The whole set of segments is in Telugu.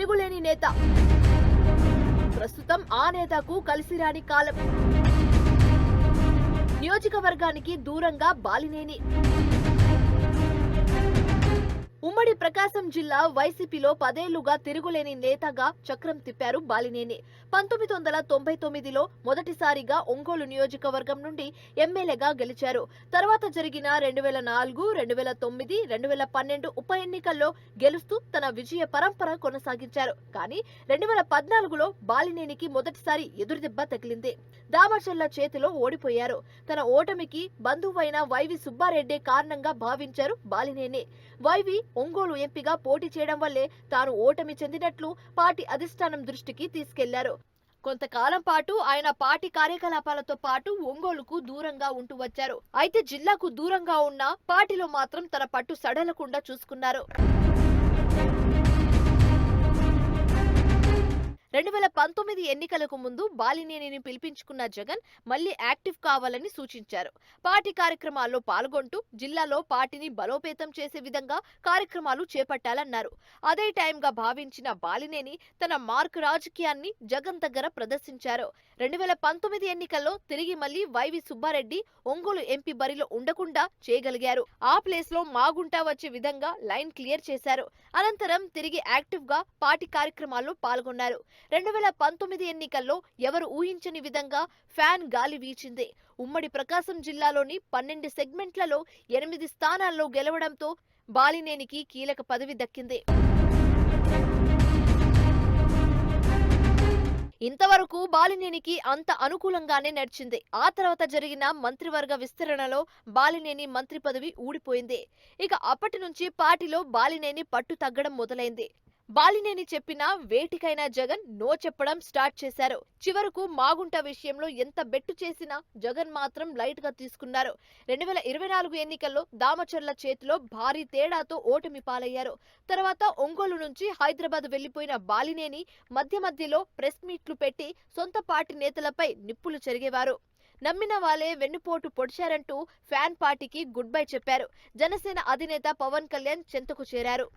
తిరుగులేని నేత. ప్రస్తుతం ఆ నేతకు కలిసిరాని కాలం. నియోజకవర్గానికి దూరంగా బాలినేని. ఉమ్మడి ప్రకాశం జిల్లా వైసీపీలో 10 ఏళ్లుగా తిరుగులేని నేతగా చక్రం తిప్పారు బాలినేని. 1999లో మొదటిసారిగా ఒంగోలు నియోజకవర్గం నుండి ఎమ్మెల్యేగా గెలిచారు. తర్వాత జరిగిన 2004, 2009, 2012 ఉప ఎన్నికల్లో గెలుస్తూ తన విజయ పరంపర కొనసాగించారు. కానీ 2014లో బాలినేనికి మొదటిసారి ఎదురుదెబ్బ తగిలింది. దామచర్ల చేతిలో ఓడిపోయారు. తన ఓటమికి బంధువైన వైవి సుబ్బారెడ్డి కారణంగా భావించారు బాలినేని. వైవి ఒంగోలు ఎంపీగా పోటీ చేయడం వల్లే తాను ఓటమి చెందినట్లు పార్టీ అధిష్టానం దృష్టికి తీసుకెళ్లారు. కొంతకాలం పాటు ఆయన పార్టీ కార్యకలాపాలతో పాటు ఒంగోలుకు దూరంగా ఉంటూ వచ్చారు. అయితే జిల్లాకు దూరంగా ఉన్న పార్టీలో మాత్రం తన పట్టు సడలకుండా చూసుకున్నారు. 2019 ఎన్నికలకు ముందు బాలినేనిని పిలిపించుకున్న జగన్ మళ్లీ యాక్టివ్ కావాలని సూచించారు. పార్టీ కార్యక్రమాల్లో పాల్గొంటూ జిల్లాలో పార్టీని బలోపేతం చేసే విధంగా కార్యక్రమాలు చేపట్టాలన్నారు. అదే టైంగా భావించిన బాలినేని తన మార్క్ రాజకీయాన్ని జగన్ దగ్గర ప్రదర్శించారు. 2019 ఎన్నికల్లో తిరిగి మళ్లీ వైవి సుబ్బారెడ్డి ఒంగోలు ఎంపీ బరిలో ఉండకుండా చేయగలిగారు. ఆ ప్లేస్ లో మాగుంట వచ్చే విధంగా లైన్ క్లియర్ చేశారు. అనంతరం తిరిగి యాక్టివ్ గా పార్టీ కార్యక్రమాల్లో పాల్గొన్నారు. 2019 ఎన్నికల్లో ఎవరు ఊహించని విధంగా ఫ్యాన్ గాలి వీచింది. ఉమ్మడి ప్రకాశం జిల్లాలోని 12 సెగ్మెంట్లలో 8 స్థానాల్లో గెలవడంతో బాలినేనికి కీలక పదవి దక్కింది. ఇంతవరకు బాలినేనికి అంత అనుకూలంగానే నడిచింది. ఆ తర్వాత జరిగిన మంత్రివర్గ విస్తరణలో బాలినేని మంత్రి పదవి ఊడిపోయింది. ఇక అప్పటి నుంచి పార్టీలో బాలినేని పట్టు తగ్గడం మొదలైంది. బాలినేని చెప్పిన వేటికైనా జగన్ నో చెప్పడం స్టార్ట్ చేశారు. చివరకు మాగుంట విషయంలో ఎంత బెట్టు చేసినా జగన్ మాత్రం లైట్ గా తీసుకున్నారు. 2024 ఎన్నికల్లో దామచర్ల చేతిలో భారీ తేడాతో ఓటమి పాలయ్యారు. తర్వాత ఒంగోలు నుంచి హైదరాబాద్ వెళ్లిపోయిన బాలినేని మధ్యలో ప్రెస్ మీట్లు పెట్టి సొంత పార్టీ నేతలపై నిప్పులు చెరిగేవారు. నమ్మిన వాళ్ళే వెన్నుపోటు పొడిచారంటూ ఫ్యాన్ పార్టీకి గుడ్ బై చెప్పారు. జనసేన అధినేత పవన్ కళ్యాణ్ చెంతకు చేరారు.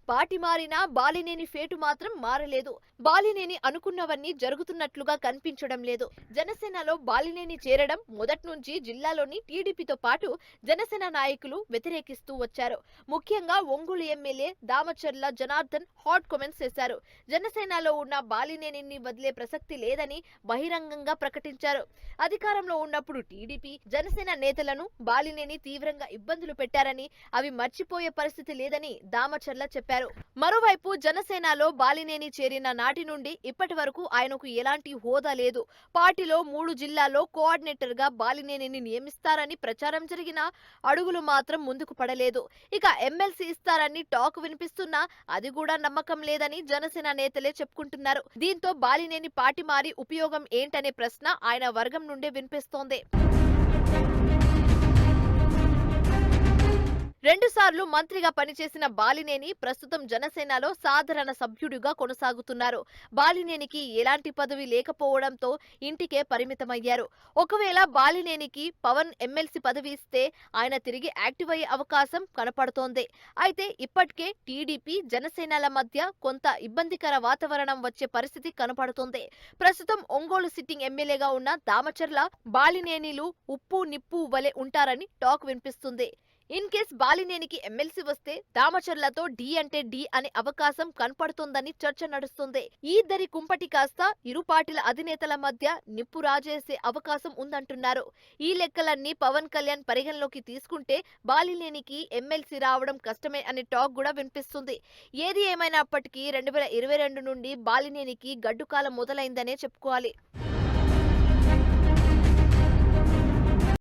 పార్టీ మారినా బాలినేని ఫేటు మాత్రం మారలేదు. బాలినేని అనుకున్నవన్నీ జరుగుతున్నట్లుగా కనిపించడం లేదు. జనసేనలో బాలినేని చేరడం మొదటి నుంచి జిల్లాలోని టీడీపీతో పాటు జనసేన నాయకులు వ్యతిరేకిస్తూ వచ్చారు. ముఖ్యంగా Ongole MLA Damacharla Janardhan hot comments చేశారు. జనసేనలో ఉన్న బాలినేనిని వదిలే ప్రసక్తి లేదని బహిరంగంగా ప్రకటించారు. అధికారంలో ఉన్నప్పుడు టీడీపీ, జనసేన నేతలను బాలినేని తీవ్రంగా ఇబ్బందులు పెట్టారని, అవి మర్చిపోయే పరిస్థితి లేదని దామచర్ల చెప్పారు. మరోవైపు జనసేనలో బాలినేని చేరిన నాటి నుండి ఇప్పటి వరకు ఆయనకు ఎలాంటి హోదా లేదు. పార్టీలో 3 జిల్లాల్లో కోఆర్డినేటర్ గా బాలినేనిని నియమిస్తారని ప్రచారం జరిగినా అడుగులు మాత్రం ముందుకు పడలేదు. ఇక ఎమ్మెల్సీ ఇస్తారని టాక్ వినిపిస్తున్నా అది కూడా నమ్మకం లేదని జనసేన నేతలే చెప్పుకుంటున్నారు. దీంతో బాలినేని పార్టీ మారి ఉపయోగం ఏంటనే ప్రశ్న ఆయన వర్గం నుండే వినిపిస్తోంది. 2 సార్లు మంత్రిగా పనిచేసిన బాలినేని ప్రస్తుతం జనసేనలో సాధారణ సభ్యుడిగా కొనసాగుతున్నారు. బాలినేనికి ఎలాంటి పదవి లేకపోవడంతో ఇంటికే పరిమితమయ్యారు. ఒకవేళ బాలినేనికి పవన్ ఎమ్మెల్సీ పదవి ఇస్తే ఆయన తిరిగి యాక్టివ్ అయ్యే అవకాశం కనపడుతోంది. అయితే ఇప్పటికే టీడీపీ, జనసేనల మధ్య కొంత ఇబ్బందికర వాతావరణం వచ్చే పరిస్థితి కనపడుతోంది. ప్రస్తుతం ఒంగోలు సిట్టింగ్ ఎమ్మెల్యేగా ఉన్న దామచర్ల, బాలినేనిలు ఉప్పు నిప్పు వలె ఉంటారని టాక్ వినిపిస్తుంది. ఇన్ కేస్ బాలినేనికి ఎమ్మెల్సీ వస్తే దామచర్లతో డి అంటే డి అనే అవకాశం కనపడుతోందని చర్చ నడుస్తుంది. ఈ ఇద్దరి కుంపటి కాస్త ఇరు పార్టీల అధినేతల మధ్య నిప్పు రాజేసే అవకాశం ఉందంటున్నారు. ఈ లెక్కలన్నీ పవన్ కళ్యాణ్ పరిగణలోకి తీసుకుంటే బాలినేనికి ఎమ్మెల్సీ రావడం కష్టమే అనే టాక్ కూడా వినిపిస్తుంది. ఏది ఏమైనప్పటికీ 2022 నుండి బాలినేనికి గడ్డుకాలం మొదలైందనే చెప్పుకోవాలి.